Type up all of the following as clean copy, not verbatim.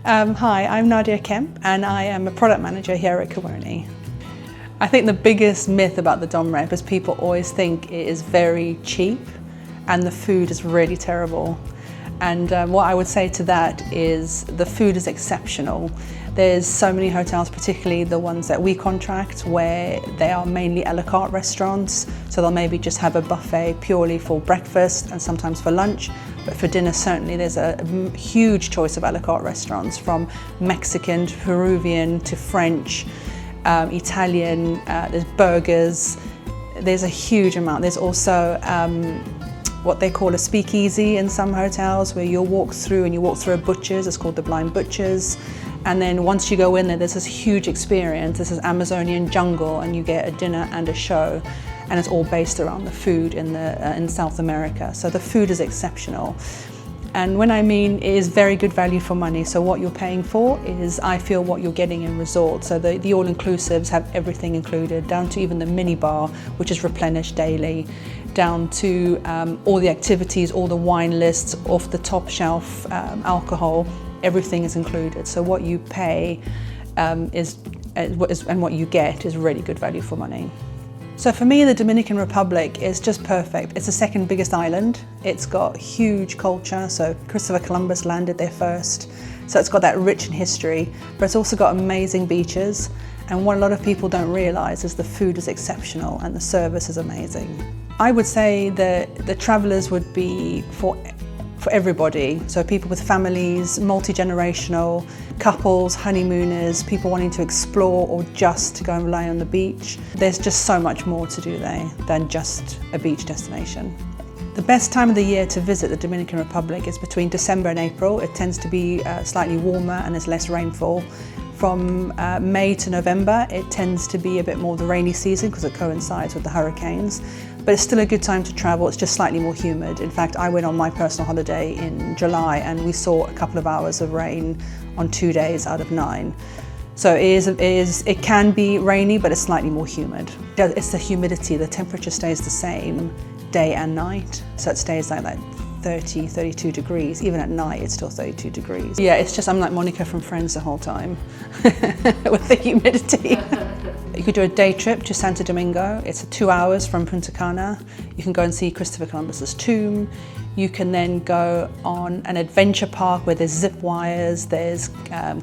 Hi, I'm Nadia Kemp and I am a product manager here at Kuoni. I think the biggest myth about the Dom Rep is people always think it is very cheap and the food is really terrible. And what I would say to that is the food is exceptional. There's so many hotels, particularly the ones that we contract, where they are mainly a la carte restaurants. So they'll maybe just have a buffet purely for breakfast and sometimes for lunch. But for dinner, certainly there's a huge choice of a la carte restaurants, from Mexican to Peruvian to French, Italian, there's burgers. There's a huge amount. There's also what they call a speakeasy in some hotels, where you'll walk through a butcher's. It's called the Blind Butcher's. And then once you go in there, there's this huge experience. This is Amazonian jungle, and you get a dinner and a show. And it's all based around the food in South America. So the food is exceptional. And when I mean it is very good value for money, so what you're paying for is, I feel, what you're getting in resort. So the all-inclusives have everything included, down to even the mini bar, which is replenished daily, down to all the activities, all the wine lists, off the top shelf alcohol, everything is included. So what you pay and what you get is really good value for money. So for me, the Dominican Republic is just perfect. It's the second biggest island. It's got huge culture, so Christopher Columbus landed there first. So it's got that rich in history, but it's also got amazing beaches. And what a lot of people don't realize is the food is exceptional and the service is amazing. I would say that the travelers would be for everybody. So people with families, multi-generational, couples, honeymooners, people wanting to explore or just to go and lie on the beach. There's just so much more to do there than just a beach destination. The best time of the year to visit the Dominican Republic is between December and April. It tends to be slightly warmer and there's less rainfall. From May to November, it tends to be a bit more the rainy season because it coincides with the hurricanes. But it's still a good time to travel. It's just slightly more humid. In fact, I went on my personal holiday in July and we saw a couple of hours of rain on 2 days out of 9. So it can be rainy, but it's slightly more humid. It's the humidity. The temperature stays the same day and night. So it stays like that 30, 32 degrees. Even at night, it's still 32 degrees. Yeah, it's just, I'm like Monica from Friends the whole time with the humidity. You could do a day trip to Santo Domingo. It's 2 hours from Punta Cana. You can go and see Christopher Columbus's tomb. You can then go on an adventure park where there's zip wires, there's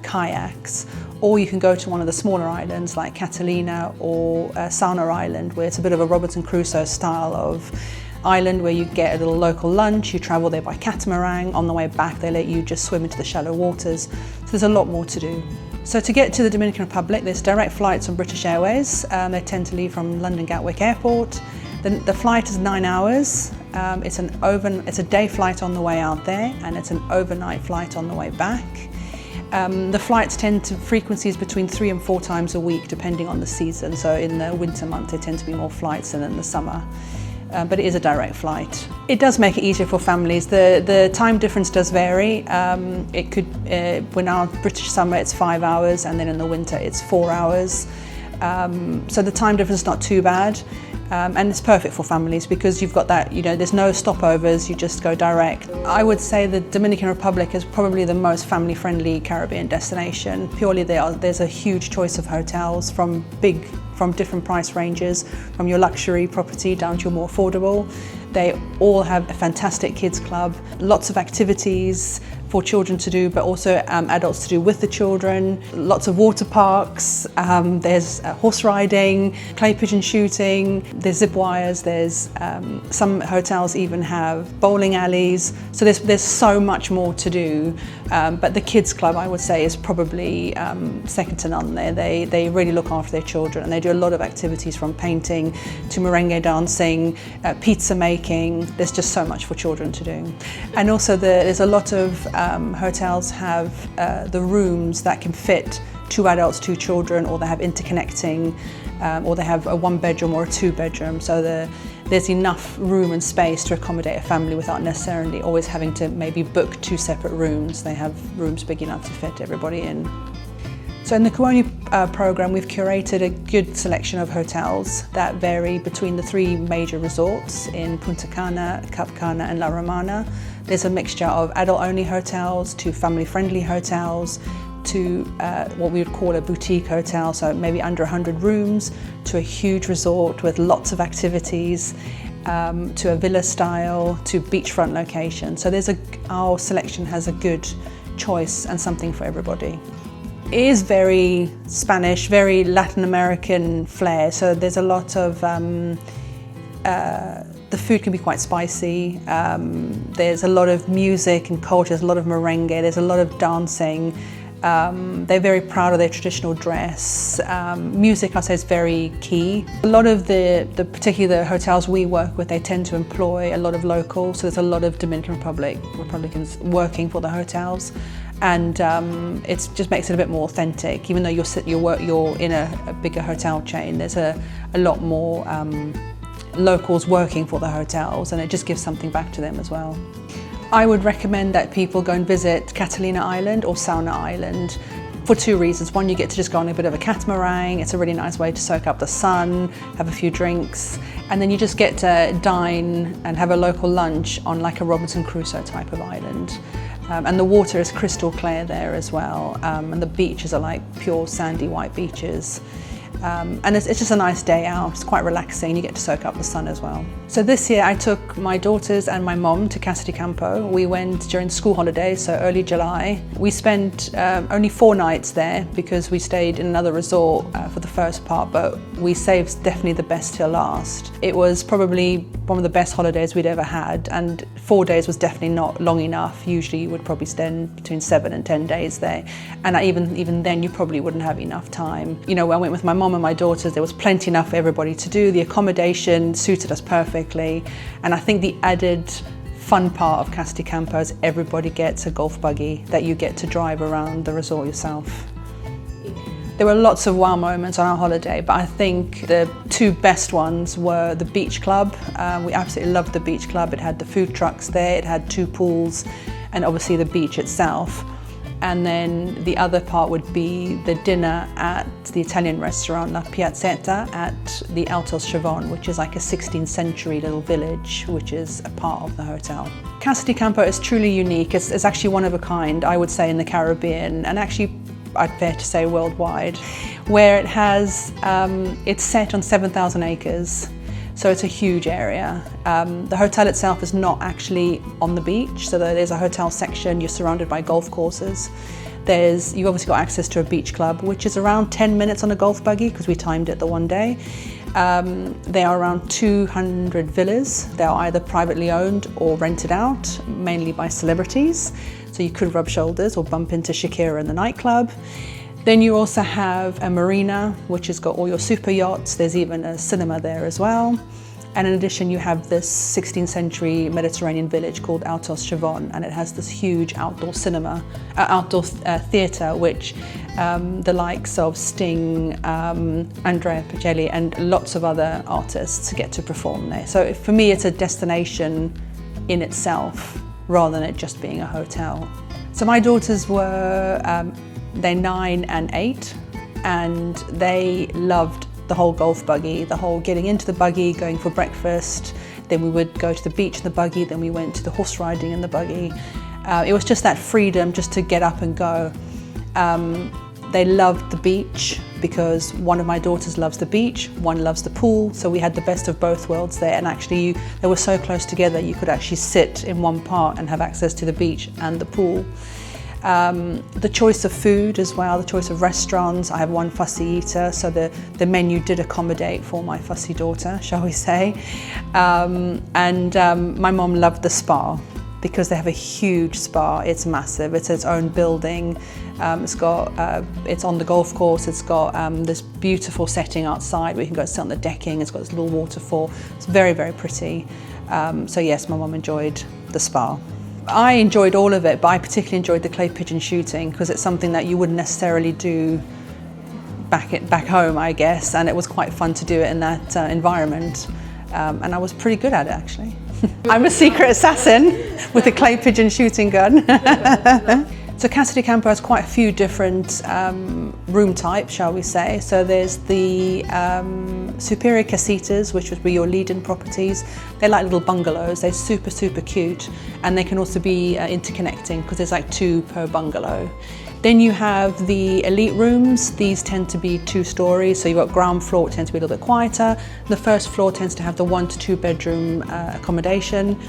kayaks, or you can go to one of the smaller islands like Catalina or Sana Island, where it's a bit of a Robinson Crusoe style of island where you get a little local lunch. You travel there by catamaran. On the way back, they let you just swim into the shallow waters. So there's a lot more to do. So to get to the Dominican Republic, there's direct flights on British Airways. They tend to leave from London Gatwick Airport. The flight is 9 hours. It's a day flight on the way out there, and it's an overnight flight on the way back. The flights tend to frequencies between 3 and 4 times a week, depending on the season. So in the winter months, there tend to be more flights than in the summer. But it is a direct flight. It does make it easier for families. The time difference does vary. It could, when our British summer, it's 5 hours, and then in the winter, it's 4 hours. So the time difference is not too bad. And it's perfect for families because you've got that, there's no stopovers, you just go direct. I would say the Dominican Republic is probably the most family-friendly Caribbean destination. Purely there's a huge choice of hotels from different price ranges, from your luxury property down to your more affordable. They all have a fantastic kids club, lots of activities for children to do, but also adults to do with the children. Lots of water parks, there's horse riding, clay pigeon shooting, there's zip wires, there's some hotels even have bowling alleys. So there's so much more to do. But the kids club, I would say, is probably second to none there. They really look after their children, and they do a lot of activities from painting to merengue dancing, pizza making. There's just so much for children to do. And also there's a lot of hotels have the rooms that can fit 2 adults, 2 children, or they have interconnecting, or they have a 1-bedroom or a 2-bedroom. So there's enough room and space to accommodate a family without necessarily always having to maybe book 2 separate rooms. They have rooms big enough to fit everybody in. So in the Kuoni program, we've curated a good selection of hotels that vary between the 3 major resorts in Punta Cana, Cap Cana and La Romana. There's a mixture of adult-only hotels to family-friendly hotels to what we would call a boutique hotel, so maybe under 100 rooms, to a huge resort with lots of activities, to a villa style, to beachfront location. So our selection has a good choice and something for everybody. It is very Spanish, very Latin American flair, so there's a lot of the food can be quite spicy. There's a lot of music and culture, there's a lot of merengue, there's a lot of dancing. They're very proud of their traditional dress. Music, I'd say, is very key. A lot of particularly the hotels we work with, they tend to employ a lot of locals, so there's a lot of Dominican Republicans working for the hotels, and it just makes it a bit more authentic. Even though you're in a bigger hotel chain, there's a lot more locals working for the hotels, and it just gives something back to them as well. I would recommend that people go and visit Catalina Island or Sauna Island for two reasons. One, you get to just go on a bit of a catamaran. It's a really nice way to soak up the sun, have a few drinks, and then you just get to dine and have a local lunch on like a Robinson Crusoe type of island. And the water is crystal clear there as well, and the beaches are like pure sandy white beaches. And it's just a nice day out. It's quite relaxing. You get to soak up the sun as well. So this year I took my daughters and my mom to Casa de Campo. We went during school holidays, so early July. We spent only 4 nights there because we stayed in another resort for the first part, but we saved definitely the best till last. It was probably one of the best holidays we'd ever had, and 4 days was definitely not long enough. Usually you would probably spend between 7 and 10 days there, and even then you probably wouldn't have enough time. You know, when I went with my mom and my daughters, there was plenty enough for everybody to do. The accommodation suited us perfectly, and I think the added fun part of Casa de Campo is everybody gets a golf buggy that you get to drive around the resort yourself. There were lots of wow moments on our holiday, but I think the 2 best ones were the beach club. We absolutely loved the beach club. It had the food trucks there, it had 2 pools, and obviously the beach itself. And then the other part would be the dinner at the Italian restaurant La Piazzetta at the Altos Chavon, which is like a 16th century little village, which is a part of the hotel. Casa de Campo is truly unique. It's actually one of a kind, I would say, in the Caribbean, and actually I'd fair to say worldwide, where it has, it's set on 7,000 acres. So it's a huge area. The hotel itself is not actually on the beach, so there's a hotel section, you're surrounded by golf courses. You've obviously got access to a beach club, which is around 10 minutes on a golf buggy, because we timed it the one day. There are around 200 villas. They are either privately owned or rented out, mainly by celebrities. So you could rub shoulders or bump into Shakira in the nightclub. Then you also have a marina, which has got all your super yachts. There's even a cinema there as well. And in addition, you have this 16th century Mediterranean village called Altos Chavon, and it has this huge outdoor theatre, which the likes of Sting, Andrea Bocelli, and lots of other artists get to perform there. So for me, it's a destination in itself, rather than it just being a hotel. So my daughters were, they're 9 and 8, and they loved the whole golf buggy, the whole getting into the buggy, going for breakfast, then we would go to the beach in the buggy, then we went to the horse riding in the buggy. It was just that freedom just to get up and go. They loved the beach because one of my daughters loves the beach, one loves the pool, so we had the best of both worlds there, and actually they were so close together you could actually sit in one part and have access to the beach and the pool. The choice of food as well, the choice of restaurants. I have one fussy eater, so the menu did accommodate for my fussy daughter, shall we say. My mom loved the spa because they have a huge spa. It's massive, it's its own building. It's on the golf course, it's got this beautiful setting outside where you can go sit on the decking, it's got this little waterfall. It's very, very pretty. So yes, my mom enjoyed the spa. I enjoyed all of it, but I particularly enjoyed the clay pigeon shooting because it's something that you wouldn't necessarily do back home, I guess, and it was quite fun to do it in that environment, and I was pretty good at it actually. I'm a secret assassin with a clay pigeon shooting gun. So Casa de Campo has quite a few different room types, shall we say. So there's the superior casitas, which would be your lead-in properties. They're like little bungalows. They're super, super cute, and they can also be interconnecting because there's like 2 per bungalow. Then you have the elite rooms. These tend to be 2 stories. So you've got ground floor, it tends to be a little bit quieter. The first floor tends to have the 1 to 2 bedroom accommodation.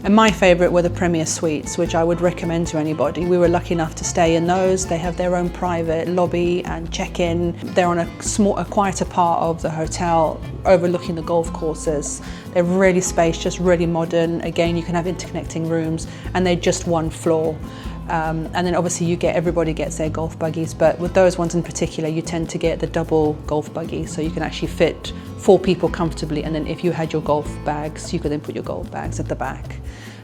And my favourite were the Premier Suites, which I would recommend to anybody. We were lucky enough to stay in those. They have their own private lobby and check-in. They're on a quieter part of the hotel, overlooking the golf courses. They're really spacious, really modern. Again, you can have interconnecting rooms, and they're just 1 floor. And then obviously everybody gets their golf buggies, but with those ones in particular, you tend to get the double golf buggy, so you can actually fit 4 people comfortably, and then if you had your golf bags, you could then put your golf bags at the back.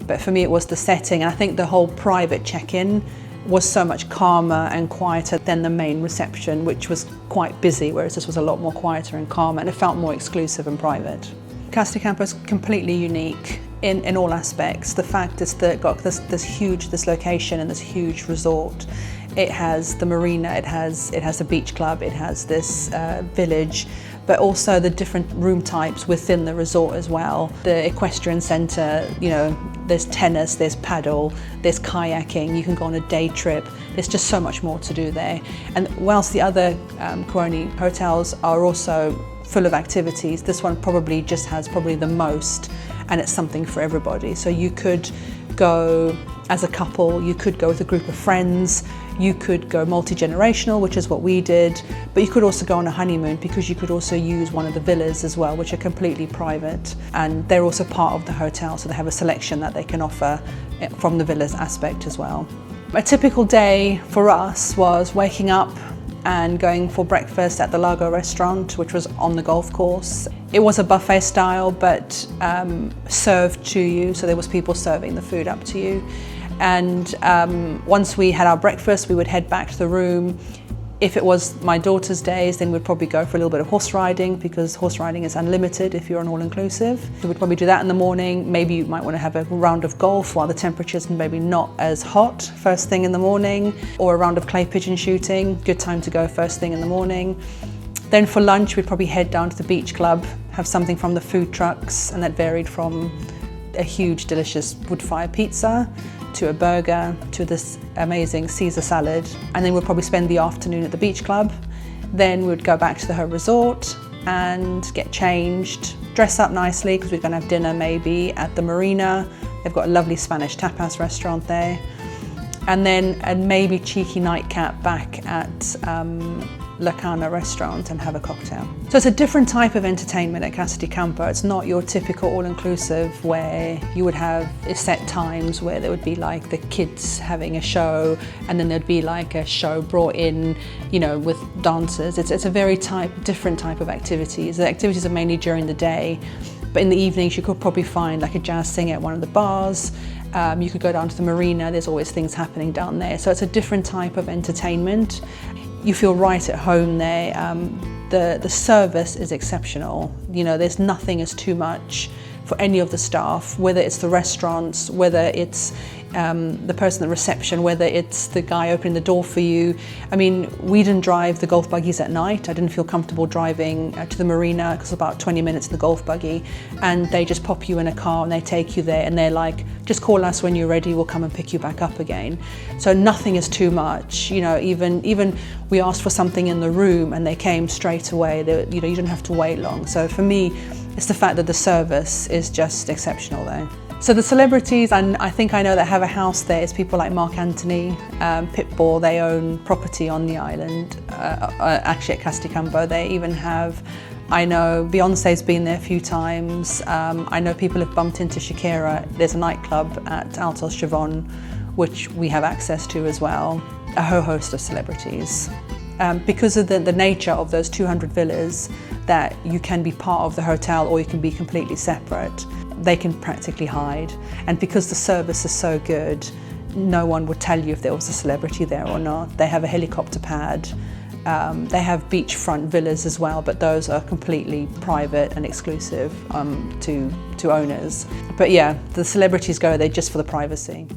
But for me, it was the setting, and I think the whole private check-in was so much calmer and quieter than the main reception, which was quite busy, whereas this was a lot more quieter and calmer, and it felt more exclusive and private. Casa de Campo is completely unique in all aspects. The fact is that got this location and this huge resort. It has the marina, it has the beach club, it has this village, but also the different room types within the resort as well. The equestrian centre, you know, there's tennis, there's paddle, there's kayaking, you can go on a day trip. There's just so much more to do there. And whilst the other Kuoni hotels are also full of activities, this one probably just has the most, and it's something for everybody. So you could go as a couple, you could go with a group of friends, you could go multi-generational, which is what we did, but you could also go on a honeymoon because you could also use one of the villas as well, which are completely private, and they're also part of the hotel, so they have a selection that they can offer from the villas aspect as well. A typical day for us was waking up and going for breakfast at the Lago restaurant, which was on the golf course. It was a buffet style, but served to you, so there was people serving the food up to you. And once we had our breakfast, we would head back to the room. If it was my daughter's days, then we'd probably go for a little bit of horse riding, because horse riding is unlimited if you're an all-inclusive. We would probably do that in the morning. Maybe you might want to have a round of golf while the temperature's maybe not as hot first thing in the morning, or a round of clay pigeon shooting. Good time to go first thing in the morning. Then for lunch, we'd probably head down to the beach club, have something from the food trucks, and that varied from a huge, delicious wood-fire pizza to a burger, to this amazing Caesar salad. And then we'll probably spend the afternoon at the beach club. Then we'd go back to the resort and get changed, dress up nicely, because we're gonna have dinner maybe at the marina. They've got a lovely Spanish tapas restaurant there. And then a maybe cheeky nightcap back at La Cana restaurant and have a cocktail. So it's a different type of entertainment at Casa de Campo. It's not your typical all-inclusive where you would have set times where there would be like the kids having a show, and then there'd be like a show brought in, you know, with dancers. It's a very different type of activities. The activities are mainly during the day, but in the evenings you could probably find like a jazz singer at one of the bars. You could go down to the marina, there's always things happening down there. So it's a different type of entertainment. You feel right at home there. The service is exceptional. You know, there's nothing is too much for any of the staff, whether it's the restaurants, whether it's the person at the reception, whether it's the guy opening the door for you. I mean, we didn't drive the golf buggies at night. I didn't feel comfortable driving to the marina because about 20 minutes in the golf buggy, and they just pop you in a car and they take you there, and they're like, just call us when you're ready, we'll come and pick you back up again. So nothing is too much. You know, even we asked for something in the room and they came straight away. You know, you didn't have to wait long. So for me, it's the fact that the service is just exceptional there. So the celebrities, and I think I know that have a house there, is people like Mark Anthony, Pitbull. They own property on the island, actually at Casa de Campo. They even have, I know Beyonce's been there a few times. I know people have bumped into Shakira. There's a nightclub at Altos Chavon, which we have access to as well. A whole host of celebrities. Because of the nature of those 200 villas, that you can be part of the hotel or you can be completely separate. They can practically hide. And because the service is so good, no one would tell you if there was a celebrity there or not. They have a helicopter pad. They have beachfront villas as well, but those are completely private and exclusive to owners. But yeah, the celebrities go there just for the privacy.